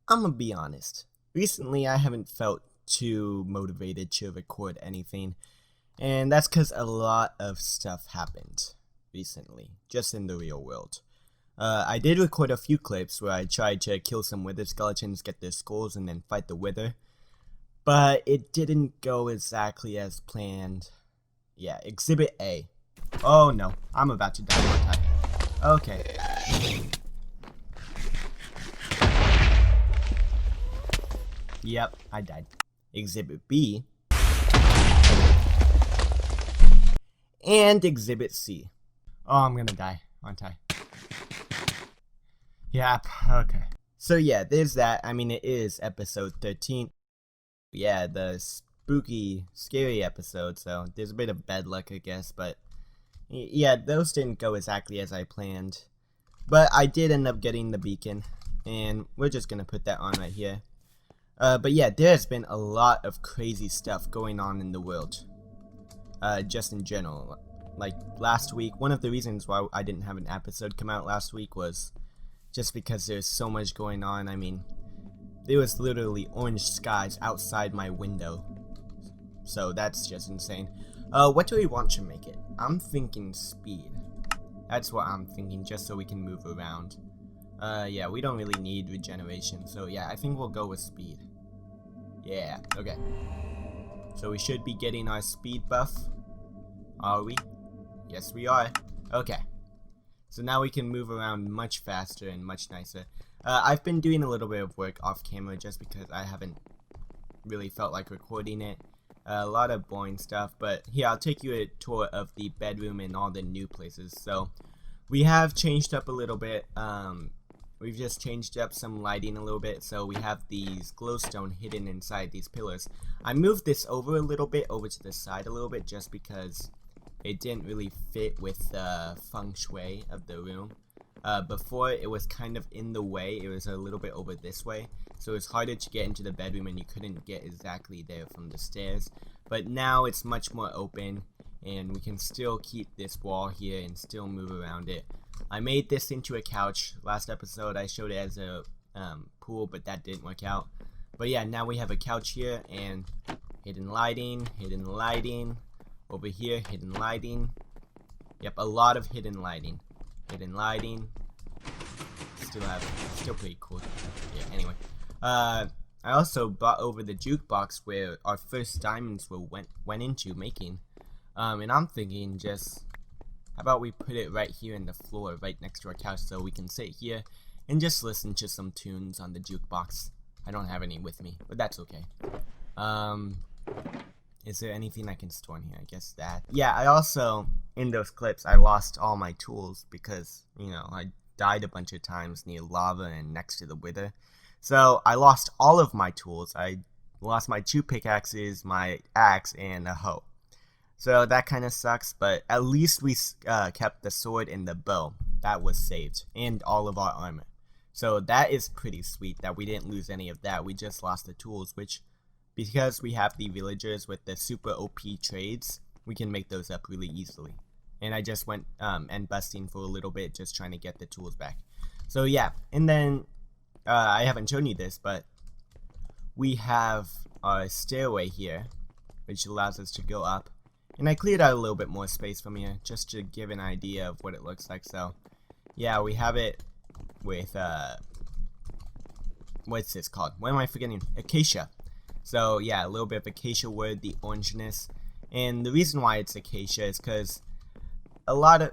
I'm gonna be honest. Recently, I haven't felt too motivated to record anything, and that's because a lot of stuff happened recently, just in the real world. I did record a few clips where I tried to kill some wither skeletons, get their skulls, and then fight the wither, but it didn't go exactly as planned. Yeah, Exhibit A. Oh no, I'm about to die one time. Okay. Yep, I died. Exhibit B. And Exhibit C. Oh, I'm gonna die, aren't I? Yep, okay. So yeah, there's that. I mean, it is episode 13. Yeah, the spooky, scary episode, so there's a bit of bad luck, I guess, but yeah, those didn't go exactly as I planned. But I did end up getting the beacon, and we're just gonna put that on right here. But yeah, there's been a lot of crazy stuff going on in the world. Just in general. Like last week, one of the reasons why I didn't have an episode come out last week was just because there's so much going on. I mean, there was literally orange skies outside my window. So that's just insane. What do we want to make it? I'm thinking speed. That's what I'm thinking, just so we can move around. Yeah, we don't really need regeneration, so yeah, I think we'll go with speed. Yeah, okay. So we should be getting our speed buff. Are we? Yes, we are. Okay. So now we can move around much faster and much nicer. I've been doing a little bit of work off camera just because I haven't really felt like recording it. A lot of boring stuff, but here, I'll take you a tour of the bedroom and all the new places. So we have changed up a little bit. We've just changed up some lighting a little bit, so we have these glowstone hidden inside these pillars. I moved this over a little bit, over to the side a little bit, just because it didn't really fit with the feng shui of the room. Before, it was kind of in the way. It was a little bit over this way, so it's harder to get into the bedroom, and you couldn't get exactly there from the stairs. But now it's much more open, and we can still keep this wall here and still move around it. I made this into a couch. Last episode I showed it as a pool, but that didn't work out. But yeah, now we have a couch here, and hidden lighting, over here, hidden lighting. Yep, a lot of hidden lighting. Still pretty cool. Yeah, anyway. I also brought over the jukebox where our first diamonds went into making. And I'm thinking just, how about we put it right here in the floor, right next to our couch, so we can sit here and just listen to some tunes on the jukebox. I don't have any with me, but that's okay. Is there anything I can store in here? I guess that. Yeah, I also, in those clips, I lost all my tools because, you know, I died a bunch of times near lava and next to the wither. So I lost all of my tools. I lost my 2 pickaxes, my axe, and a hoe. So that kind of sucks, but at least we kept the sword and the bow. That was saved, and all of our armor. So that is pretty sweet that we didn't lose any of that. We just lost the tools, which, because we have the villagers with the super OP trades, we can make those up really easily. And I just went end busting for a little bit, just trying to get the tools back. So yeah, and then I haven't shown you this, but we have our stairway here, which allows us to go up. And I cleared out a little bit more space from here, just to give an idea of what it looks like. So yeah, we have it with what's this called? What am I forgetting? Acacia. So yeah, a little bit of acacia wood, the orangeness. And the reason why it's acacia is because a lot of,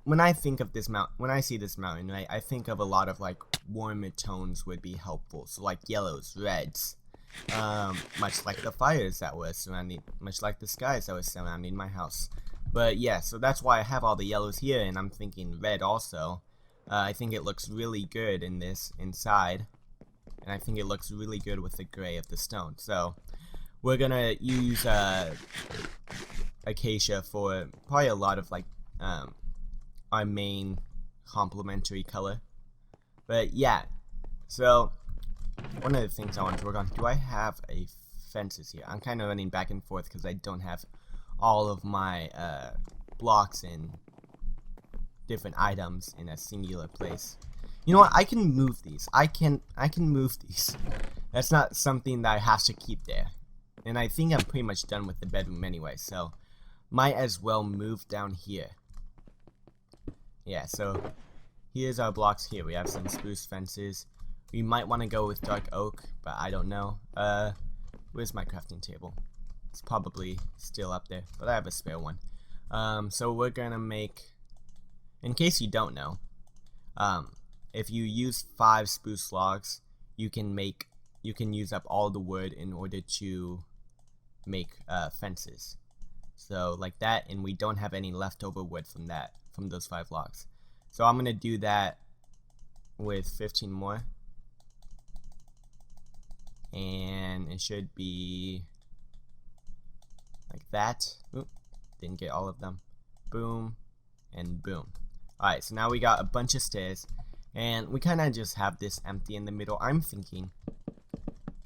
when I think of this when I see this mountain, right, I think of a lot of like warmer tones would be helpful. So like yellows, reds, much like the fires that were surrounding, much like the skies that were surrounding my house. But yeah, so that's why I have all the yellows here, and I'm thinking red also. I think it looks really good in this inside, and I think it looks really good with the gray of the stone. So we're gonna use acacia for probably a lot of like our main complementary color. But yeah, so one of the things I want to work on, do I have a fences here? I'm kind of running back and forth because I don't have all of my blocks and different items in a singular place. You know what? I can move these. I can move these. That's not something that I have to keep there. And I think I'm pretty much done with the bedroom anyway, so might as well move down here. Yeah, so here's our blocks here. We have some spruce fences. We might want to go with dark oak, but I don't know. Where's my crafting table? It's probably still up there, but I have a spare one. So we're gonna make, in case you don't know, if you use 5 spruce logs, you can use up all the wood in order to make fences. So like that, and we don't have any leftover wood from those 5 logs. So I'm gonna do that with 15 more, and it should be like that. Oop, didn't get all of them. Boom and boom. Alright, so now we got a bunch of stairs, and we kind of just have this empty in the middle. I'm thinking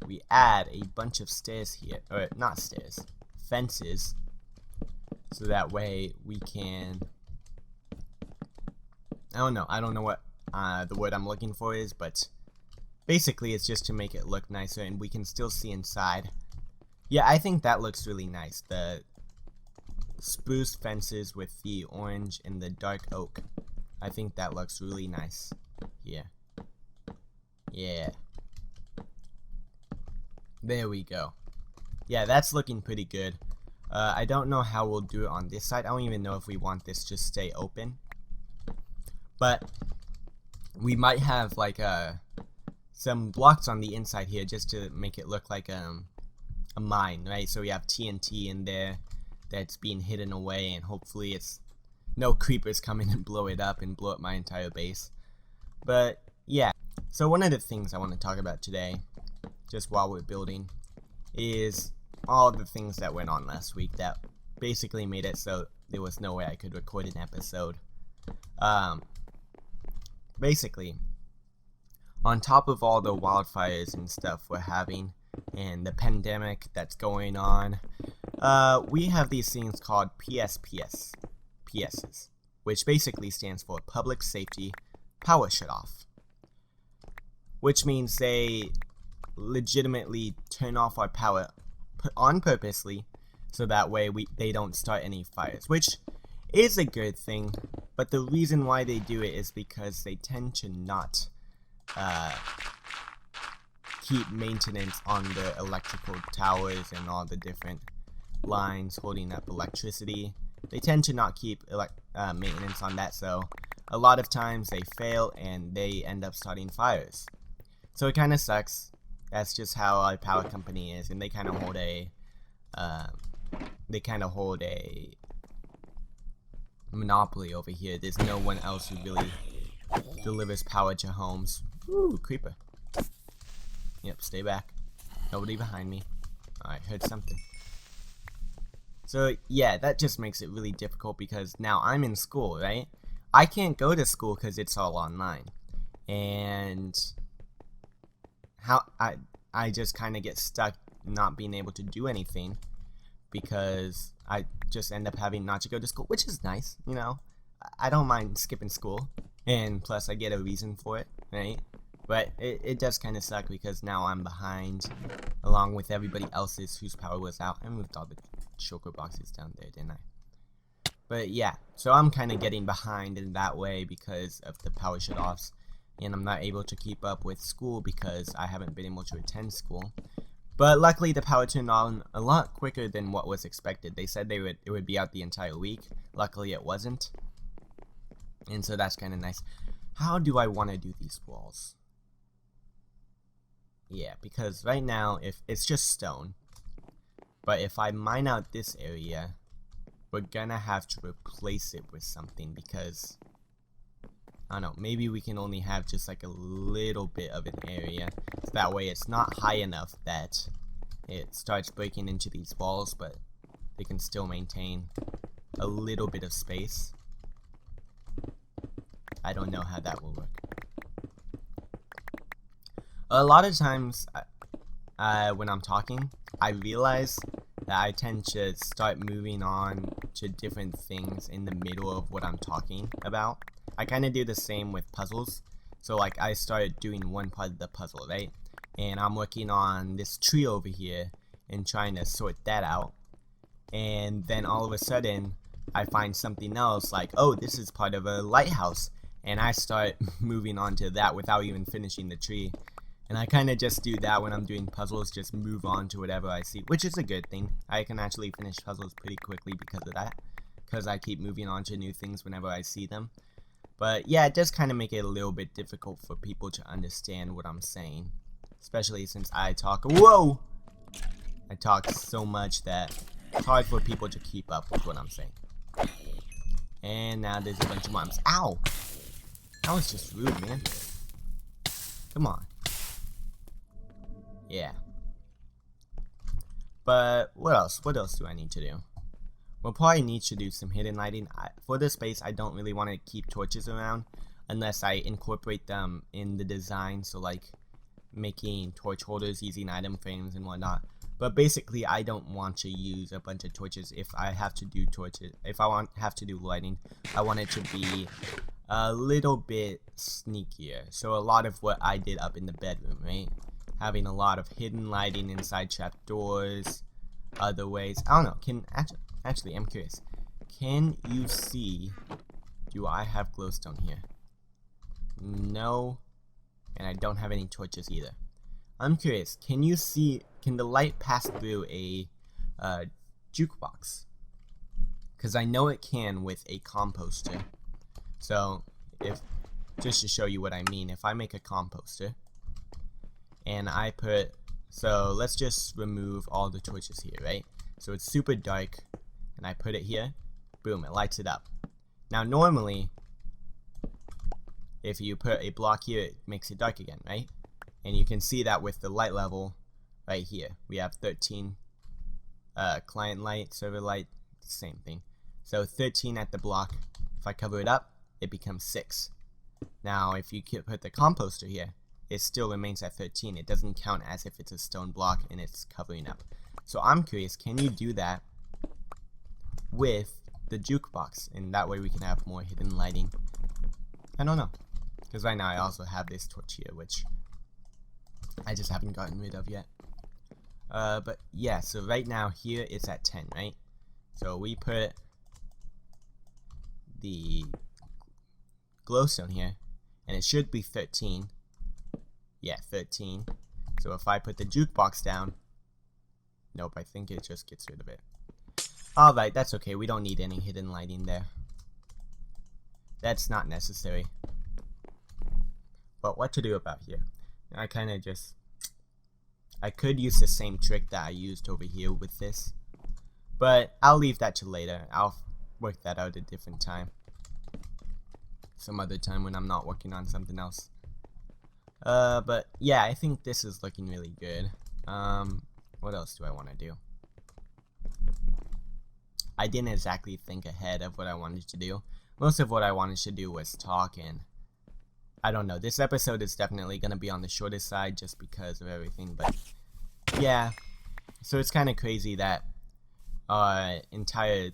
we add a bunch of stairs here, or not stairs, fences, so that way we can, I don't know what the word I'm looking for is, but basically it's just to make it look nicer and we can still see inside. Yeah, I think that looks really nice, the spruce fences with the orange and the dark oak. I think that looks really nice here. Yeah. There we go. Yeah, that's looking pretty good. I don't know how we'll do it on this side. I don't even know if we want this to stay open. But we might have like some blocks on the inside here just to make it look like a mine, right? So we have TNT in there that's being hidden away, and hopefully it's no creepers come in and blow it up and blow up my entire base. But yeah, so one of the things I want to talk about today, just while we're building, is all the things that went on last week that basically made it so there was no way I could record an episode. Basically, on top of all the wildfires and stuff we're having and the pandemic that's going on, we have these things called PSPS, which basically stands for Public Safety Power Shutoff, which means they legitimately turn off our power on purposely so that way they don't start any fires, which is a good thing, but the reason why they do it is because they tend to not keep maintenance on the electrical towers and all the different lines holding up electricity. They tend to not keep maintenance on that, so a lot of times they fail and they end up starting fires. So it kind of sucks. That's just how our power company is, and they kind of hold a monopoly over here. There's no one else who really delivers power to homes. Ooh, creeper. Yep, stay back. Nobody behind me. Alright, heard something. So yeah, that just makes it really difficult because now I'm in school, right? I can't go to school because it's all online. And I just kind of get stuck not being able to do anything because I just end up having not to go to school, which is nice, you know. I don't mind skipping school, and plus I get a reason for it, right? But it does kind of suck because now I'm behind along with everybody else's whose power was out. I moved all the shulker boxes down there, didn't I? But yeah, so I'm kind of getting behind in that way because of the power shutoffs, and I'm not able to keep up with school because I haven't been able to attend school. But luckily the power turned on a lot quicker than what was expected. They said it would be out the entire week. Luckily it wasn't. And so that's kind of nice. How do I want to do these walls? Yeah, because right now if it's just stone. But if I mine out this area, we're gonna have to replace it with something because I don't know, maybe we can only have just like a little bit of an area, so that way it's not high enough that it starts breaking into these walls, but they can still maintain a little bit of space. I don't know how that will work. A lot of times when I'm talking, I realize that I tend to start moving on to different things in the middle of what I'm talking about. I kind of do the same with puzzles. So like I started doing one part of the puzzle, right? And I'm working on this tree over here and trying to sort that out. And then all of a sudden I find something else like, oh, this is part of a lighthouse. And I start moving on to that without even finishing the tree. And I kind of just do that when I'm doing puzzles, just move on to whatever I see, which is a good thing. I can actually finish puzzles pretty quickly because of that, because I keep moving on to new things whenever I see them. But yeah, it does kind of make it a little bit difficult for people to understand what I'm saying, especially since I talk so much that it's hard for people to keep up with what I'm saying. And now there's a bunch of mobs. Ow! That was just rude, man. Come on. Yeah. But what else? What else do I need to do? We'll probably need to do some hidden lighting. For this base, I don't really want to keep torches around unless I incorporate them in the design. So like making torch holders using item frames and whatnot. But basically, I don't want to use a bunch of torches if I have to do torches. If I have to do lighting, I want it to be a little bit sneakier. So a lot of what I did up in the bedroom, right? Having a lot of hidden lighting inside trapdoors, other ways. I don't know. Can actually, I'm curious. Can you see? Do I have glowstone here? No, and I don't have any torches either. I'm curious. Can you see? Can the light pass through a jukebox? Because I know it can with a composter. So, just to show you what I mean, if I make a composter and I put, so let's just remove all the torches here, right? So it's super dark, and I put it here, boom, it lights it up. Now normally, if you put a block here, it makes it dark again, right? And you can see that with the light level right here. We have 13 client light, server light, same thing. So 13 at the block. If I cover it up, it becomes 6. Now if you put the composter here, it still remains at 13. It doesn't count as if it's a stone block and it's covering up. So I'm curious, can you do that with the jukebox? And that way we can have more hidden lighting. I don't know. Because right now I also have this torch here, which I just haven't gotten rid of yet. But yeah, so right now here it's at 10, right? So we put the glowstone here, and it should be 13. Yeah, 13. So if I put the jukebox down, nope, I think it just gets rid of it. Alright, that's okay. We don't need any hidden lighting there. That's not necessary. But what to do about here? I kind of just... I could use the same trick that I used over here with this. But I'll leave that to later. I'll work that out at a different time. Some other time when I'm not working on something else. But yeah, I think this is looking really good. What else do I want to do? I didn't exactly think ahead of what I wanted to do. Most of what I wanted to do was talk, and I don't know. This episode is definitely going to be on the shorter side just because of everything, but yeah. So it's kind of crazy that our entire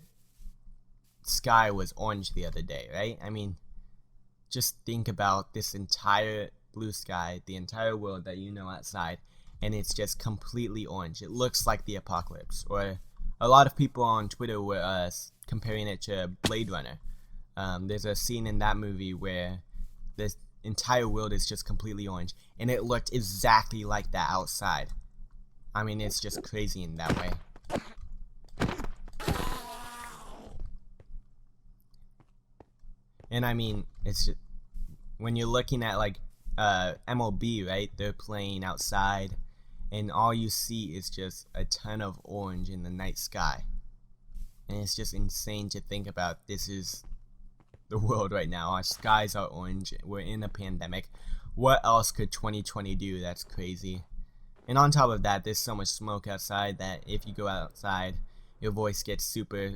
sky was orange the other day, right? I mean, just think about this entire blue sky, the entire world that you know outside, and it's just completely orange. It looks like the apocalypse. Or a lot of people on Twitter were comparing it to Blade Runner. There's a scene in that movie where this entire world is just completely orange, and it looked exactly like that outside. I mean, it's just crazy in that way. And I mean, it's just, when you're looking at like MLB, right? They're playing outside, and all you see is just a ton of orange in the night sky. And it's just insane to think about. This is the world right now. Our skies are orange. We're in a pandemic. What else could 2020 do? That's crazy. And on top of that, there's so much smoke outside that if you go outside, your voice gets super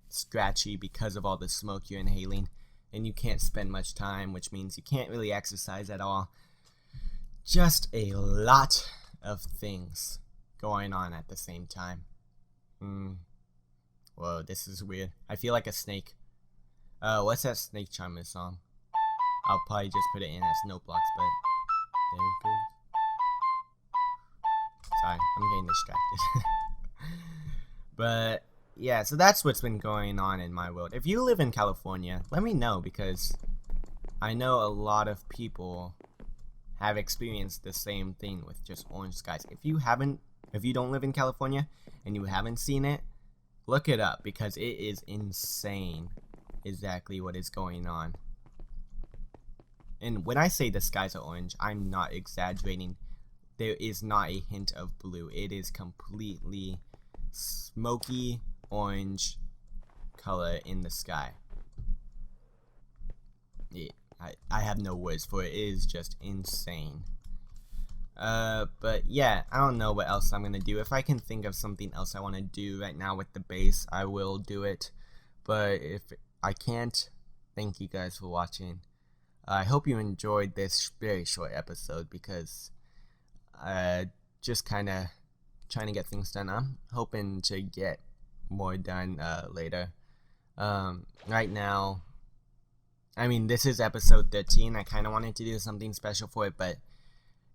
scratchy because of all the smoke you're inhaling, and you can't spend much time, which means you can't really exercise at all. Just a lot of things going on at the same time. Whoa, this is weird. I feel like a snake. What's that Snake Charmer song? I'll probably just put it in as note blocks, but there it goes. Sorry, I'm getting distracted. But yeah, so that's what's been going on in my world. If you live in California, let me know, because I know a lot of people have experienced the same thing with just orange skies. If you don't live in California and you haven't seen it, look it up, because it is insane exactly what is going on. And when I say the skies are orange, I'm not exaggerating. There is not a hint of blue. It is completely smoky orange color in the sky. I have no words for it. It is just insane. But yeah, I don't know what else I'm gonna do. If I can think of something else I want to do right now with the base, I will do it. But if I can't, thank you guys for watching. I hope you enjoyed this very short episode, because just kind of trying to get things done. I'm hoping to get more done later. Right now, I mean, this is episode 13. I kind of wanted to do something special for it, but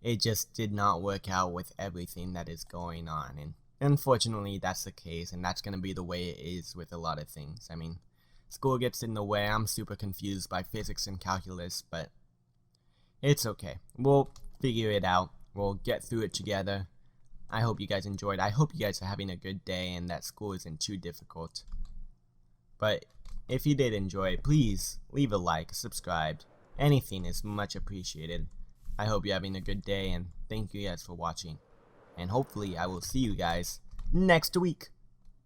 it just did not work out with everything that is going on. And unfortunately, that's the case, and that's going to be the way it is with a lot of things. I mean, school gets in the way. I'm super confused by physics and calculus, but it's okay. We'll figure it out. We'll get through it together. I hope you guys enjoyed. I hope you guys are having a good day and that school isn't too difficult. But if you did enjoy, please leave a like, subscribe. Anything is much appreciated. I hope you're having a good day, and thank you guys for watching. And hopefully I will see you guys next week.